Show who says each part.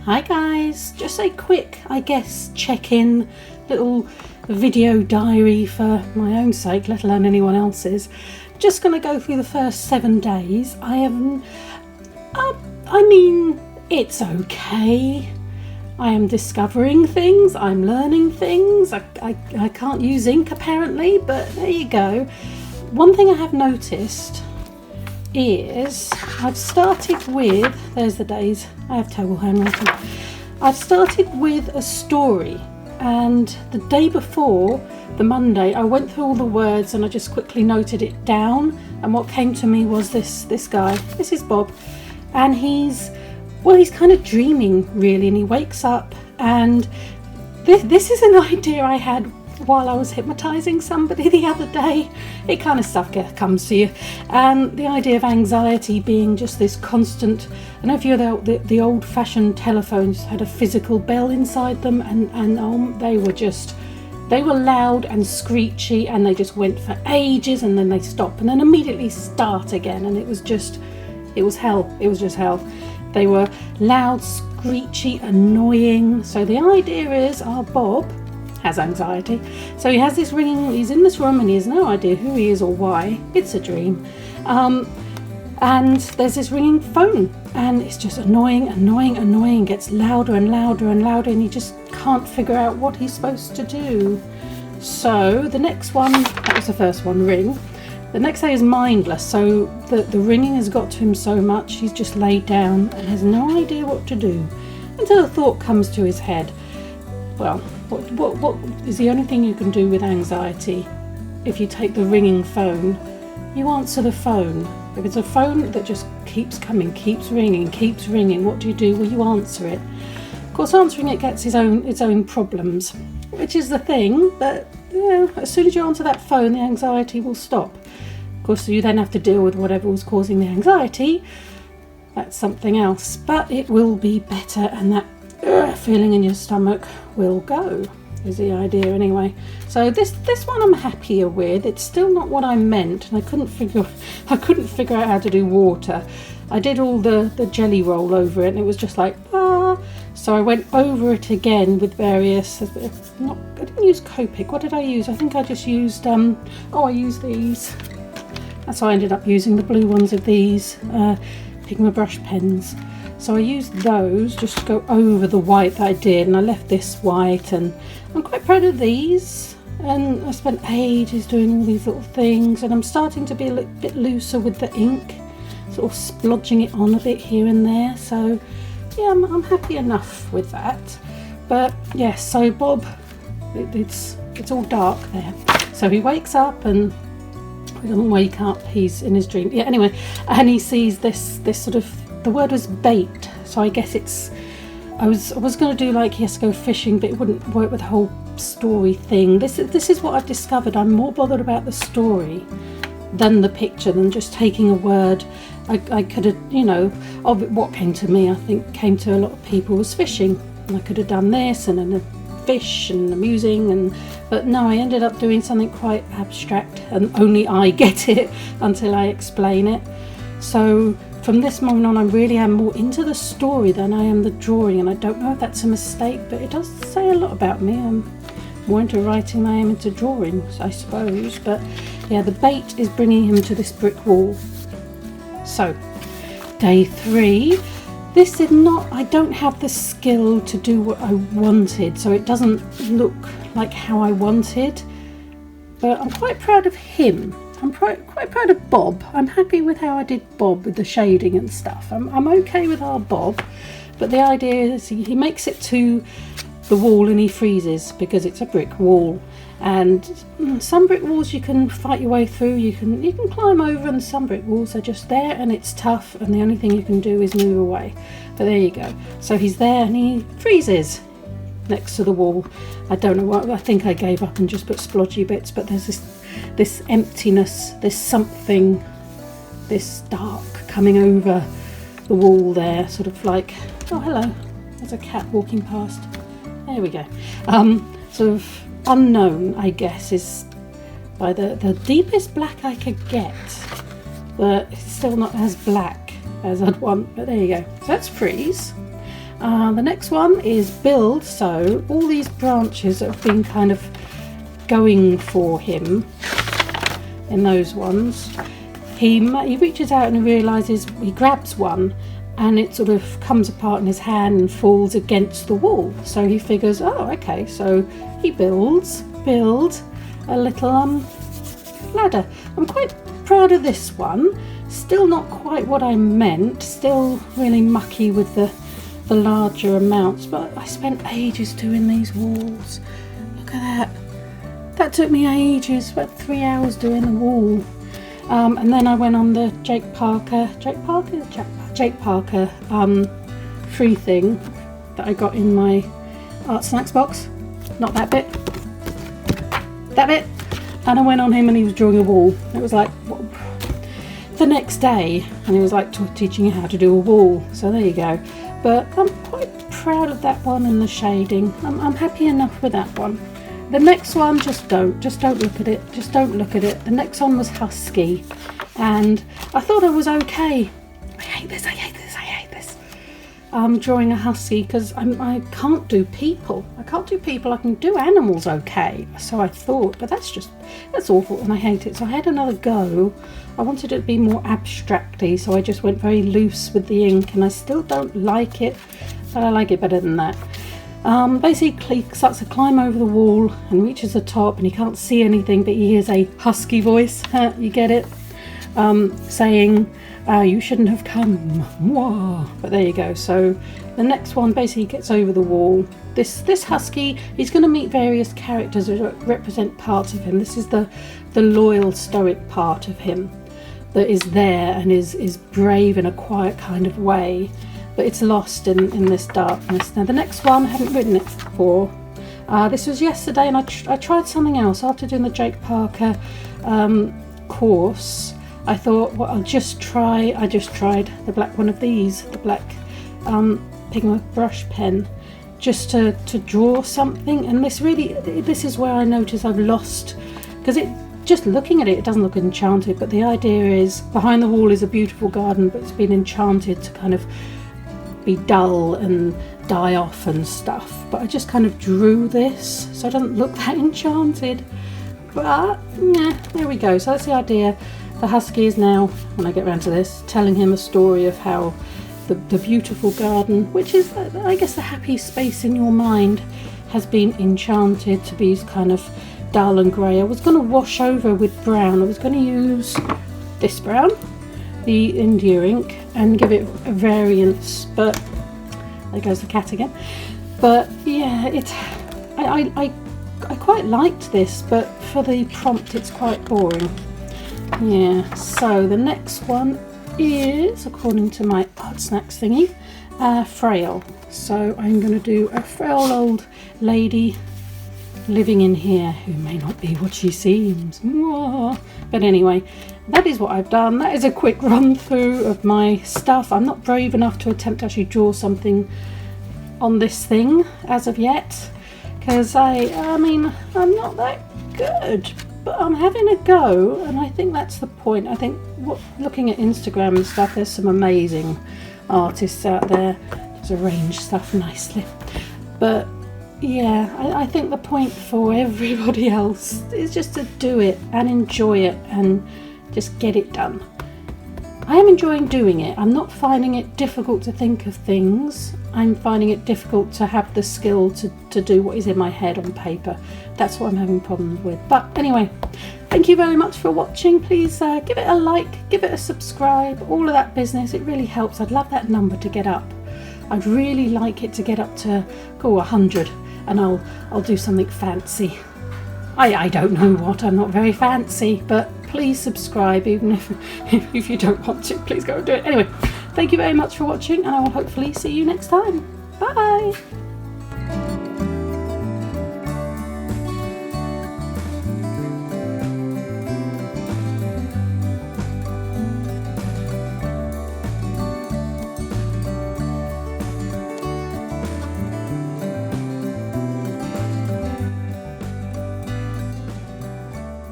Speaker 1: Hi guys, just a quick, I guess, check-in, little video diary for my own sake, let alone anyone else's. Just going to go through the first 7 days. It's okay. I am discovering things, I'm learning things. I can't use ink apparently, but there you go. One thing I have noticed is I've started with, there's the days, I have terrible handwriting. I've started with a story, and the day before, the Monday, I went through all the words and I just quickly noted it down, and what came to me was this guy. This is Bob, and he's kind of dreaming really, and he wakes up, and this is an idea I had while I was hypnotising somebody the other day. It kind of stuff comes to you, and the idea of anxiety being just this constant. I don't know if you're the old-fashioned telephones had a physical bell inside them, and they were loud and screechy, and they just went for ages, and then they stop and then immediately start again, and it was just hell. It was just hell. They were loud, screechy, annoying. So the idea is our Bob has anxiety, so he has this ringing. He's in this room and he has no idea who he is or why. It's a dream, and there's this ringing phone, and it's just annoying, gets louder and louder and louder, and he just can't figure out what he's supposed to do. So the next one, that was the first one, ring. The next day is mindless, so the ringing has got to him so much he's just laid down and has no idea what to do, until a thought comes to his head. Well, what is the only thing you can do with anxiety? If you take the ringing phone, you answer the phone. If it's a phone that just keeps coming, keeps ringing, what do? Well, you answer it. Of course, answering it gets its own problems, which is the thing, but as soon as you answer that phone, the anxiety will stop. Of course, you then have to deal with whatever was causing the anxiety. That's something else, but it will be better, and that feeling in your stomach will go, is the idea anyway. So this one I'm happier with. It's still not what I meant, and I couldn't figure out how to do water. I did all the jelly roll over it, and it was just like so I went over it again with various. I didn't use Copic. What did I use? I think I just used I used these. That's how I ended up using the blue ones of these Pigma brush pens. So I used those just to go over the white that I did, and I left this white, and I'm quite proud of these. And I spent ages doing all these little things, and I'm starting to be a little bit looser with the ink, sort of splodging it on a bit here and there. So yeah, I'm happy enough with that. But yes, so Bob, it's all dark there. So he wakes up, and he doesn't wake up, he's in his dream. Yeah, anyway, and he sees this sort of, the word was bait, so I guess it's, I was going to do like he has to go fishing, but it wouldn't work with the whole story thing. This is what I've discovered. I'm more bothered about the story than the picture, than just taking a word. I could have, what came to me, I think came to a lot of people, was fishing, and I could have done this and then a fish and amusing, but no, I ended up doing something quite abstract, and only I get it until I explain it. So from this moment on, I really am more into the story than I am the drawing, and I don't know if that's a mistake, but it does say a lot about me. I'm more into writing than I am into drawing, I suppose. But yeah, the bait is bringing him to this brick wall. So day 3, this did not, I don't have the skill to do what I wanted, so it doesn't look like how I wanted, but I'm quite proud of him. I'm quite proud of Bob. I'm happy with how I did Bob with the shading and stuff. I'm okay with our Bob, but the idea is he makes it to the wall and he freezes because it's a brick wall. And some brick walls you can fight your way through, you can climb over, and some brick walls are just there and it's tough, and the only thing you can do is move away. But there you go. So he's there and he freezes next to the wall. I don't know what, I think I gave up and just put splodgy bits, but there's this emptiness, there's something, this dark coming over the wall there, sort of like, oh hello, there's a cat walking past. There we go. Sort of unknown, I guess, is by the deepest black I could get, but it's still not as black as I'd want, but there you go. So let's freeze. The next one is build. So all these branches that have been kind of going for him in those ones, he reaches out and he realizes, he grabs one and it sort of comes apart in his hand and falls against the wall. So he figures, oh, okay, so he builds a little ladder. I'm quite proud of this one. Still not quite what I meant, still really mucky with the larger amounts, but I spent ages doing these walls. Look at that. That took me ages, about 3 hours doing the wall. And then I went on the Jake Parker free thing that I got in my art snacks box. Not that bit. That bit. And I went on him and he was drawing a wall. It was like the next day, and he was like teaching you how to do a wall. So there you go. But I'm quite proud of that one and the shading. I'm happy enough with that one. The next one, just don't look at it. Just don't look at it. The next one was Husky, and I thought I was okay. I hate this. Drawing a husky because I can't do people. I can do animals okay. So I thought, but that's awful, and I hate it. So I had another go. I wanted it to be more abstracty, so I just went very loose with the ink, and I still don't like it, but I like it better than that. Basically starts to climb over the wall and reaches the top, and he can't see anything, but he hears a husky voice. You get it? Saying, you shouldn't have come. Wah. But there you go. So the next one basically gets over the wall. This husky, he's going to meet various characters that represent parts of him. This is the loyal, stoic part of him that is there and is brave in a quiet kind of way, but it's lost in this darkness. Now the next one, I haven't written it before. This was yesterday, and I tried something else after doing the Jake Parker course. I thought, well, I just tried the black one of these, the black Pigma brush pen, just to draw something. And this is where I notice I've lost, because just looking at it doesn't look enchanted, but the idea is behind the wall is a beautiful garden, but it's been enchanted to kind of be dull and die off and stuff. But I just kind of drew this so it doesn't look that enchanted. But yeah, there we go. So that's the idea. The husky is now, when I get around to this, telling him a story of how the beautiful garden, which is, I guess, the happy space in your mind, has been enchanted to be kind of dull and grey. I was going to wash over with brown. I was going to use this brown, the India ink, and give it a variance, but there goes the cat again. But yeah, I quite liked this, but for the prompt it's quite boring. Yeah, so the next one is, according to my art snacks thingy, frail. So I'm going to do a frail old lady living in here who may not be what she seems. But anyway, that is what I've done. That is a quick run through of my stuff. I'm not brave enough to attempt to actually draw something on this thing as of yet, because I mean, I'm not that good. But I'm having a go, and I think that's the point. I think looking at Instagram and stuff, there's some amazing artists out there who's arranged stuff nicely. But yeah, I think the point for everybody else is just to do it and enjoy it and just get it done. I am enjoying doing it. I'm not finding it difficult to think of things. I'm finding it difficult to have the skill to do what is in my head on paper. That's what I'm having problems with. But anyway, thank you very much for watching. Please give it a like, give it a subscribe, all of that business. It really helps. I'd love that number to get up. I'd really like it to get up to 100, and I'll do something fancy. I don't know what. I'm not very fancy, but please subscribe, even if you don't want to. Please go and do it. Anyway, thank you very much for watching, and I will hopefully see you next time. Bye!